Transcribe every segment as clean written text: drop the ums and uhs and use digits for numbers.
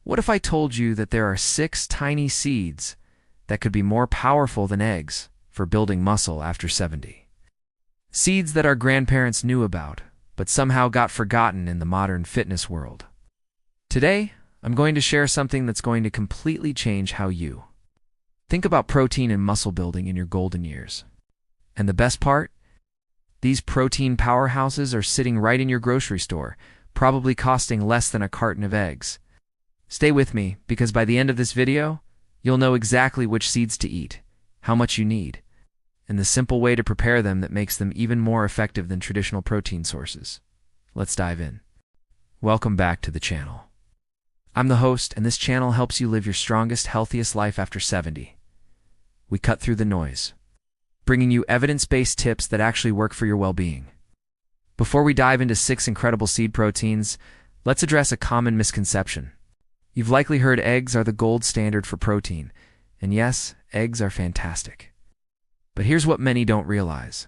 What if I told you that there are 6 tiny seeds that could be more powerful than eggs for building muscle after 70? Seeds that our grandparents knew about, but somehow got forgotten in the modern fitness world. Today, I'm going to share something that's going to completely change how you think about protein and muscle building in your golden years. And the best part? These protein powerhouses are sitting right in your grocery store, probably costing less than a carton of eggs. Stay with me, because by the end of this video, you'll know exactly which seeds to eat, how much you need, and the simple way to prepare them that makes them even more effective than traditional protein sources. Let's dive in. Welcome back to the channel. I'm the host, and this channel helps you live your strongest, healthiest life after 70. We cut through the noise, bringing you evidence-based tips that actually work for your well-being. Before we dive into 6 incredible seed proteins, let's address a common misconception. You've likely heard eggs are the gold standard for protein, and yes, eggs are fantastic. But here's what many don't realize.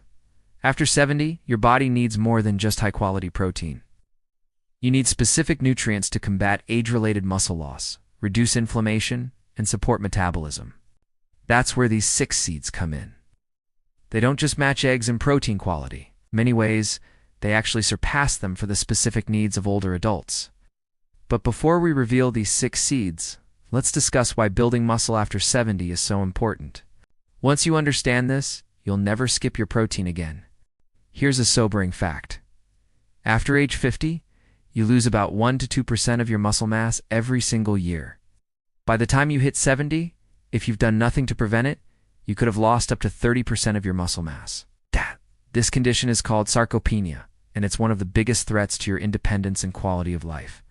After 70, your body needs more than just high-quality protein. You need specific nutrients to combat age-related muscle loss, reduce inflammation, and support metabolism. That's where these 6 seeds come in. They don't just match eggs in protein quality. In many ways, they actually surpass them for the specific needs of older adults. But before we reveal these 6 seeds, let's discuss why building muscle after 70 is so important. Once you understand this, you'll never skip your protein again. Here's a sobering fact. After age 50, you lose about 1 to 2% of your muscle mass every single year. By the time you hit 70, if you've done nothing to prevent it, you could have lost up to 30% of your muscle mass. This condition is called sarcopenia, and it's one of the biggest threats to your independence and quality of life.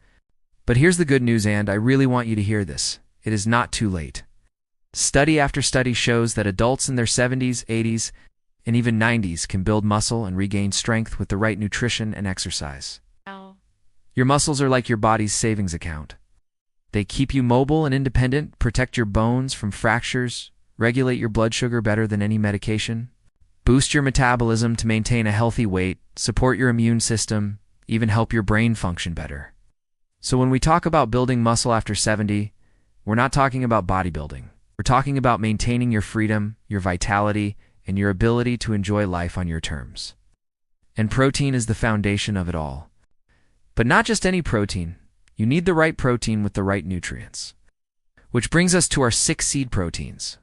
But here's the good news, and I really want you to hear this. It is not too late. Study after study shows that adults in their 70s, 80s, and even 90s can build muscle and regain strength with the right nutrition and exercise. Your muscles are like your body's savings account. They keep you mobile and independent, protect your bones from fractures, regulate your blood sugar better than any medication, boost your metabolism to maintain a healthy weight, support your immune system, even help your brain function better. So when we talk about building muscle after 70, we're not talking about bodybuilding. We're talking about maintaining your freedom, your vitality, and your ability to enjoy life on your terms. And protein is the foundation of it all. But not just any protein. You need the right protein with the right nutrients. Which brings us to our 6 seed proteins.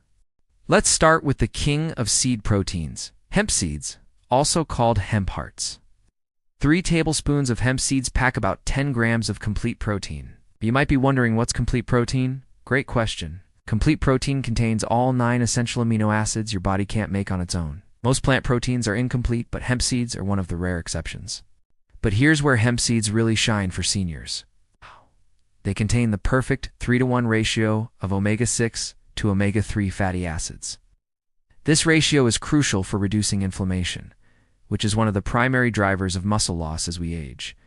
Let's start with the king of seed proteins, hemp seeds, also called hemp hearts. 3 tablespoons of hemp seeds pack about 10 grams of complete protein. You might be wondering, what's complete protein? Great question. Complete protein contains all 9 essential amino acids your body can't make on its own. Most plant proteins are incomplete, but hemp seeds are one of the rare exceptions. But here's where hemp seeds really shine for seniors. They contain the perfect 3-to-1 ratio of omega-6 to omega-3 fatty acids. This ratio is crucial for reducing inflammation, which is one of the primary drivers of muscle loss as we age.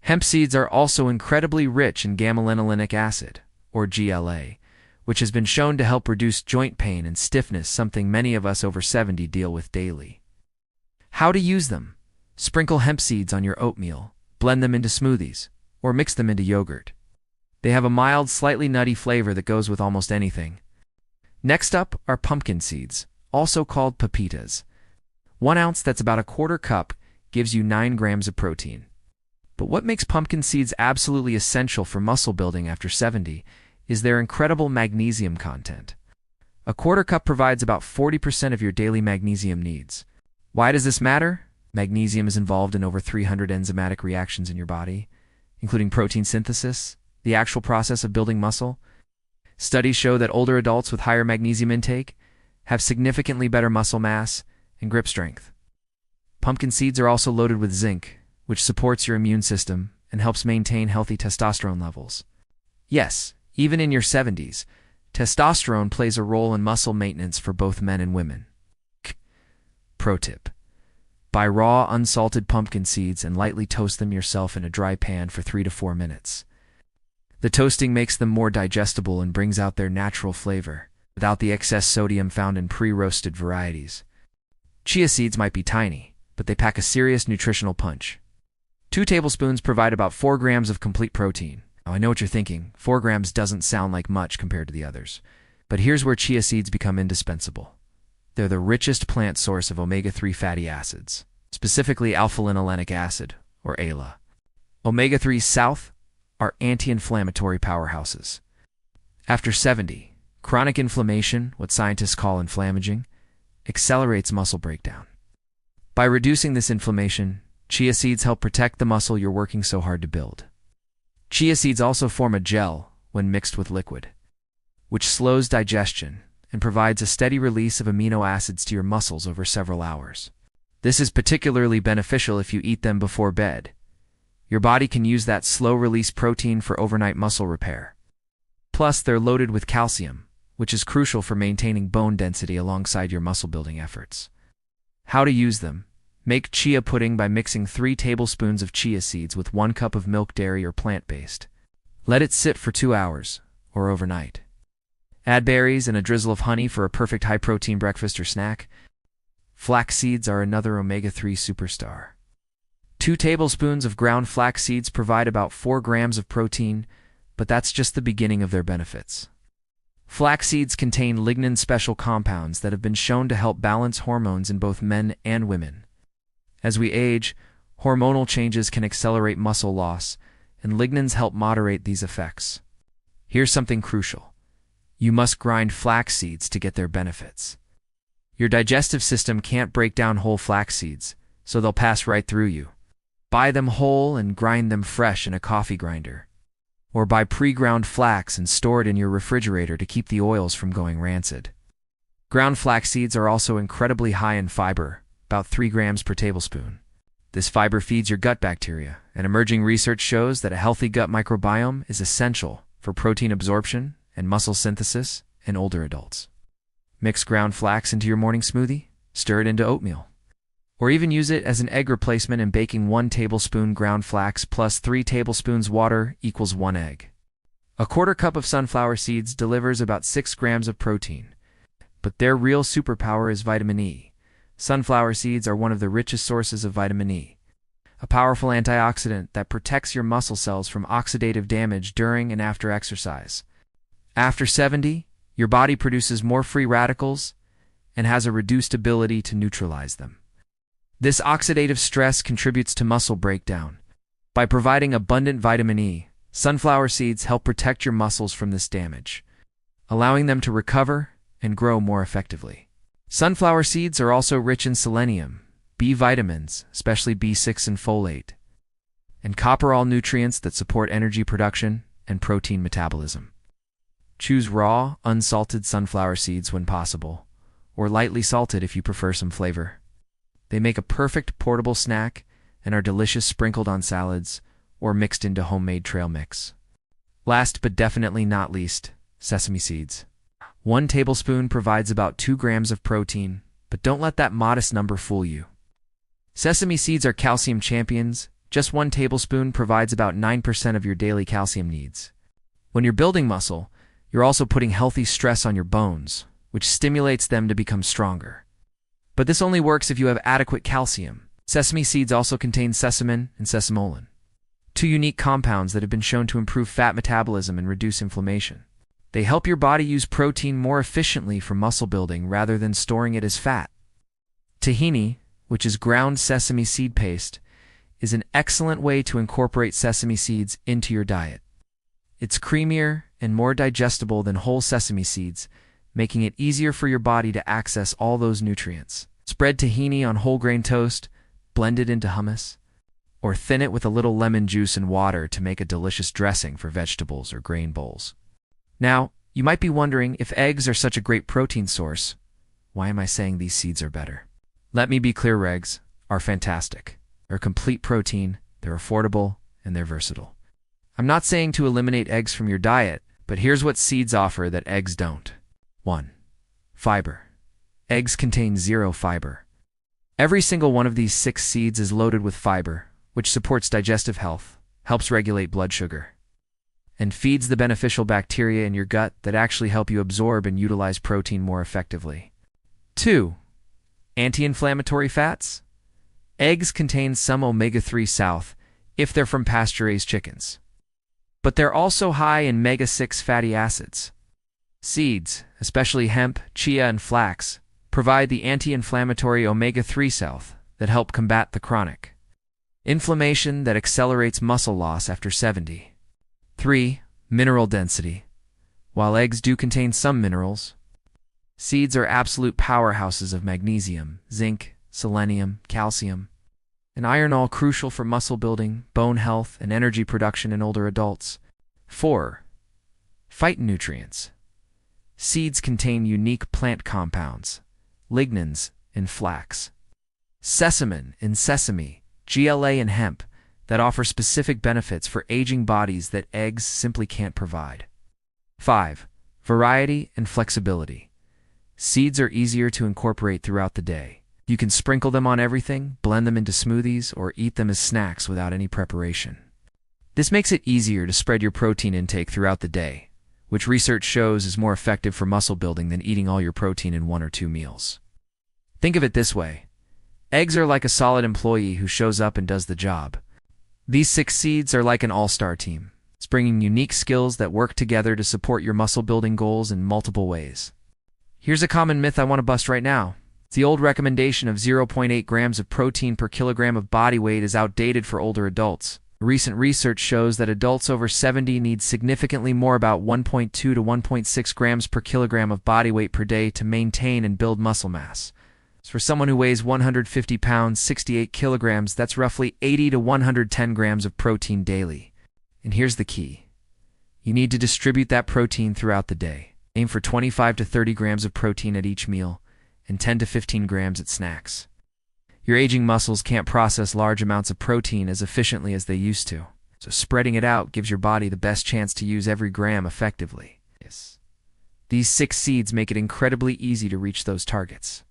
Hemp seeds are also incredibly rich in gamma-linolenic acid, or GLA, which has been shown to help reduce joint pain and stiffness, something many of us over 70 deal with daily. How to use them? Sprinkle hemp seeds on your oatmeal, blend them into smoothies, or mix them into yogurt. They have a mild, slightly nutty flavor that goes with almost anything. Next up are pumpkin seeds, also called pepitas. 1 ounce, that's about a quarter cup, gives you 9 grams of protein. But what makes pumpkin seeds absolutely essential for muscle building after 70 is their incredible magnesium content. A quarter cup provides about 40% of your daily magnesium needs. Why does this matter? Magnesium is involved in over 300 enzymatic reactions in your body, including protein synthesis, the actual process of building muscle. Studies show that older adults with higher magnesium intake have significantly better muscle mass and grip strength. Pumpkin seeds are also loaded with zinc, which supports your immune system and helps maintain healthy testosterone levels. Yes, even in your 70s, testosterone plays a role in muscle maintenance for both men and women. Pro tip: buy raw, unsalted pumpkin seeds and lightly toast them yourself in a dry pan for 3 to 4 minutes. The toasting makes them more digestible and brings out their natural flavor, without the excess sodium found in pre-roasted varieties. Chia seeds might be tiny, but they pack a serious nutritional punch. 2 tablespoons provide about 4 grams of complete protein, Now, I know what you're thinking. 4 grams doesn't sound like much compared to the others. But here's where chia seeds become indispensable. They're the richest plant source of omega-3 fatty acids, specifically alpha-linolenic acid, or ALA. Omega-3 South are anti-inflammatory powerhouses. After 70, chronic inflammation, what scientists call inflammaging, accelerates muscle breakdown. By reducing this inflammation, chia seeds help protect the muscle you're working so hard to build. Chia seeds also form a gel when mixed with liquid, which slows digestion and provides a steady release of amino acids to your muscles over several hours. This is particularly beneficial if you eat them before bed. Your body can use that slow-release protein for overnight muscle repair. Plus, they're loaded with calcium, which is crucial for maintaining bone density alongside your muscle-building efforts. How to use them? Make chia pudding by mixing 3 tablespoons of chia seeds with 1 cup of milk, dairy, or plant-based. Let it sit for 2 hours, or overnight. Add berries and a drizzle of honey for a perfect high-protein breakfast or snack. Flax seeds are another omega-3 superstar. 2 tablespoons of ground flax seeds provide about 4 grams of protein, but that's just the beginning of their benefits. Flax seeds contain lignin special compounds that have been shown to help balance hormones in both men and women. As we age, hormonal changes can accelerate muscle loss, and lignins help moderate these effects. Here's something crucial. You must grind flax seeds to get their benefits. Your digestive system can't break down whole flax seeds, so they'll pass right through you. Buy them whole and grind them fresh in a coffee grinder. Or buy pre-ground flax and store it in your refrigerator to keep the oils from going rancid. Ground flax seeds are also incredibly high in fiber, about 3 grams per tablespoon. This fiber feeds your gut bacteria, and emerging research shows that a healthy gut microbiome is essential for protein absorption and muscle synthesis in older adults. Mix ground flax into your morning smoothie, stir it into oatmeal, or even use it as an egg replacement in baking. 1 tablespoon ground flax plus 3 tablespoons water equals 1 egg. A 1/4 cup of sunflower seeds delivers about 6 grams of protein, but their real superpower is vitamin E. Sunflower seeds are one of the richest sources of vitamin E, a powerful antioxidant that protects your muscle cells from oxidative damage during and after exercise. After 70, your body produces more free radicals and has a reduced ability to neutralize them. This oxidative stress contributes to muscle breakdown. By providing abundant vitamin E, sunflower seeds help protect your muscles from this damage, allowing them to recover and grow more effectively. Sunflower seeds are also rich in selenium, B vitamins, especially B6 and folate, and copper, all nutrients that support energy production and protein metabolism. Choose raw, unsalted sunflower seeds when possible, or lightly salted if you prefer some flavor. They make a perfect portable snack and are delicious sprinkled on salads or mixed into homemade trail mix. Last but definitely not least, sesame seeds. 1 tablespoon provides about 2 grams of protein, but don't let that modest number fool you. Sesame seeds are calcium champions. Just 1 tablespoon provides about 9% of your daily calcium needs. When you're building muscle, you're also putting healthy stress on your bones, which stimulates them to become stronger. But this only works if you have adequate calcium. Sesame seeds also contain sesamin and sesamolin, 2 unique compounds that have been shown to improve fat metabolism and reduce inflammation. They help your body use protein more efficiently for muscle building rather than storing it as fat. Tahini, which is ground sesame seed paste, is an excellent way to incorporate sesame seeds into your diet. It's creamier and more digestible than whole sesame seeds, making it easier for your body to access all those nutrients. Spread tahini on whole grain toast, blend it into hummus, or thin it with a little lemon juice and water to make a delicious dressing for vegetables or grain bowls. Now, you might be wondering, if eggs are such a great protein source, why am I saying these seeds are better? Let me be clear, eggs are fantastic. They're complete protein, they're affordable, and they're versatile. I'm not saying to eliminate eggs from your diet, but here's what seeds offer that eggs don't. 1. Fiber. Eggs contain 0 fiber. Every single one of these 6 seeds is loaded with fiber, which supports digestive health, helps regulate blood sugar, and feeds the beneficial bacteria in your gut that actually help you absorb and utilize protein more effectively. 2. Anti-inflammatory fats. Eggs contain some omega-3 south if they're from pasture-raised chickens. but they're also high in omega-6 fatty acids. Seeds, especially hemp, chia, and flax, provide the anti-inflammatory omega-3 cells that help combat the chronic inflammation that accelerates muscle loss after 70. 3. Mineral density. While eggs do contain some minerals, seeds are absolute powerhouses of magnesium, zinc, selenium, calcium, and iron, all crucial for muscle building, bone health, and energy production in older adults. 4. Phytonutrients. Seeds contain unique plant compounds, lignans in flax, sesame in sesame, GLA in hemp, that offer specific benefits for aging bodies that eggs simply can't provide. 5. Variety and flexibility. Seeds are easier to incorporate throughout the day. You can sprinkle them on everything, blend them into smoothies, or eat them as snacks without any preparation. This makes it easier to spread your protein intake throughout the day, which research shows is more effective for muscle building than eating all your protein in 1 or 2 meals. Think of it this way. Eggs are like a solid employee who shows up and does the job. These 6 seeds are like an all-star team, bringing unique skills that work together to support your muscle building goals in multiple ways. Here's a common myth I want to bust right now. The old recommendation of 0.8 grams of protein per kilogram of body weight is outdated for older adults. Recent research shows that adults over 70 need significantly more, about 1.2 to 1.6 grams per kilogram of body weight per day to maintain and build muscle mass. For someone who weighs 150 pounds, 68 kilograms, that's roughly 80 to 110 grams of protein daily. And here's the key. You need to distribute that protein throughout the day. Aim for 25 to 30 grams of protein at each meal, and 10 to 15 grams at snacks. Your aging muscles can't process large amounts of protein as efficiently as they used to, so spreading it out gives your body the best chance to use every gram effectively. These 6 seeds make it incredibly easy to reach those targets.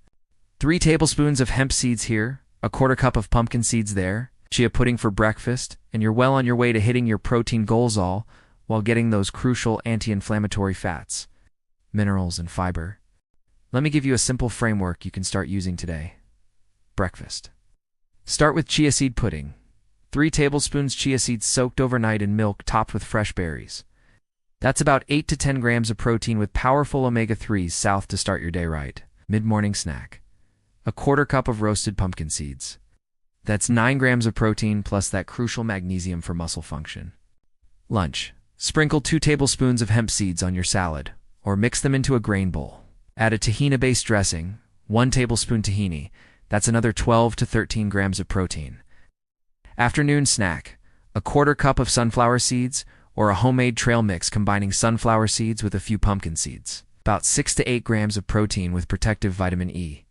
3 tablespoons of hemp seeds here, a quarter cup of pumpkin seeds there, chia pudding for breakfast, and you're well on your way to hitting your protein goals, all while getting those crucial anti-inflammatory fats, minerals, and fiber. Let me give you a simple framework you can start using today. Breakfast. Start with chia seed pudding. 3 tablespoons chia seeds soaked overnight in milk topped with fresh berries. That's about 8 to 10 grams of protein with powerful omega-3s south to start your day right. Mid-morning snack. A quarter cup of roasted pumpkin seeds. That's 9 grams of protein plus that crucial magnesium for muscle function. Lunch. Sprinkle 2 tablespoons of hemp seeds on your salad, or mix them into a grain bowl. Add a tahini-based dressing, 1 tablespoon tahini. That's another 12 to 13 grams of protein. Afternoon snack. A quarter cup of sunflower seeds, or a homemade trail mix combining sunflower seeds with a few pumpkin seeds. About 6 to 8 grams of protein with protective vitamin E.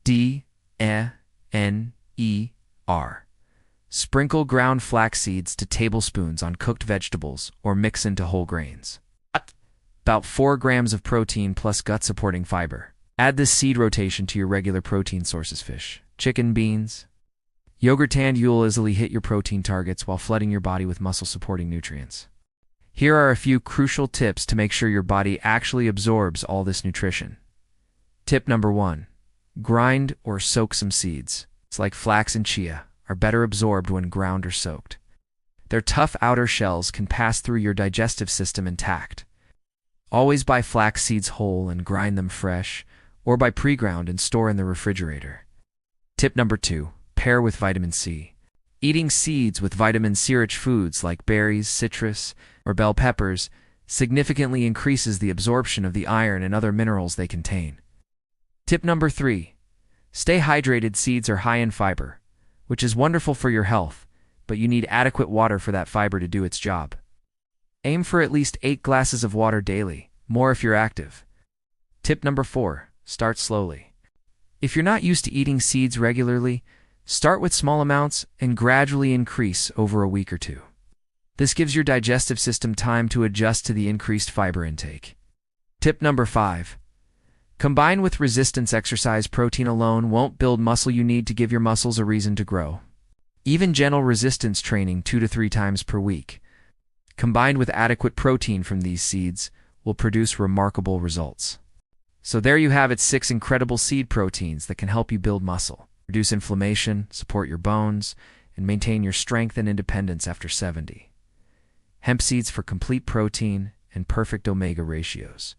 D, E, N, E, R. Sprinkle ground flax seeds to tablespoons on cooked vegetables or mix into whole grains. About 4 grams of protein plus gut-supporting fiber. Add this seed rotation to your regular protein sources: fish, chicken, beans, yogurt, and you'll easily hit your protein targets while flooding your body with muscle-supporting nutrients. Here are a few crucial tips to make sure your body actually absorbs all this nutrition. Tip number 1. Grind or soak some seeds. It's like flax and chia are better absorbed when ground or soaked. Their tough outer shells can pass through your digestive system intact. Always buy flax seeds whole and grind them fresh, or buy pre-ground and store in the refrigerator. Tip number 2. Pair with vitamin C. Eating seeds with vitamin C-rich foods like berries, citrus, or bell peppers significantly increases the absorption of the iron and other minerals they contain. Tip number 3. Stay hydrated. Seeds are high in fiber, which is wonderful for your health, but you need adequate water for that fiber to do its job. Aim for at least 8 glasses of water daily, more if you're active. Tip number 4. Start slowly. If you're not used to eating seeds regularly, start with small amounts and gradually increase over a week or 2. This gives your digestive system time to adjust to the increased fiber intake. Tip number 5. Combine with resistance exercise. Protein alone won't build muscle. You need to give your muscles a reason to grow. Even gentle resistance training 2 to 3 times per week, combined with adequate protein from these seeds, will produce remarkable results. So there you have it, 6 incredible seed proteins that can help you build muscle, reduce inflammation, support your bones, and maintain your strength and independence after 70. Hemp seeds for complete protein and perfect omega ratios.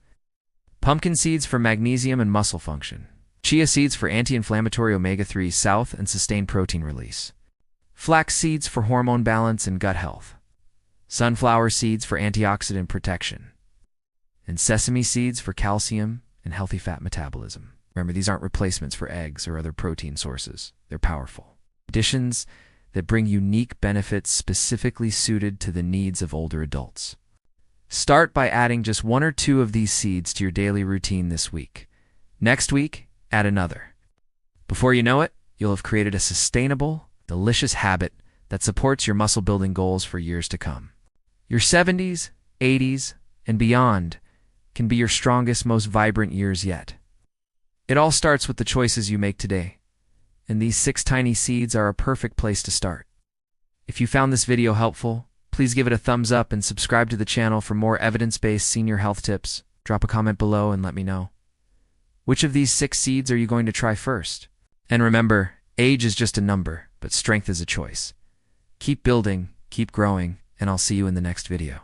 Pumpkin seeds for magnesium and muscle function. Chia seeds for anti-inflammatory omega-3 south and sustained protein release. Flax seeds for hormone balance and gut health. Sunflower seeds for antioxidant protection. And sesame seeds for calcium and healthy fat metabolism. Remember, these aren't replacements for eggs or other protein sources. They're powerful additions that bring unique benefits specifically suited to the needs of older adults. Start by adding just 1 or 2 of these seeds to your daily routine this week. Next week, add another. Before you know it, you'll have created a sustainable, delicious habit that supports your muscle-building goals for years to come. Your 70s, 80s, and beyond can be your strongest, most vibrant years yet. It all starts with the choices you make today, and these 6 tiny seeds are a perfect place to start. If you found this video helpful, please give it a thumbs up and subscribe to the channel for more evidence-based senior health tips. Drop a comment below and let me know. Which of these 6 seeds are you going to try first? And remember, age is just a number, but strength is a choice. Keep building, keep growing, and I'll see you in the next video.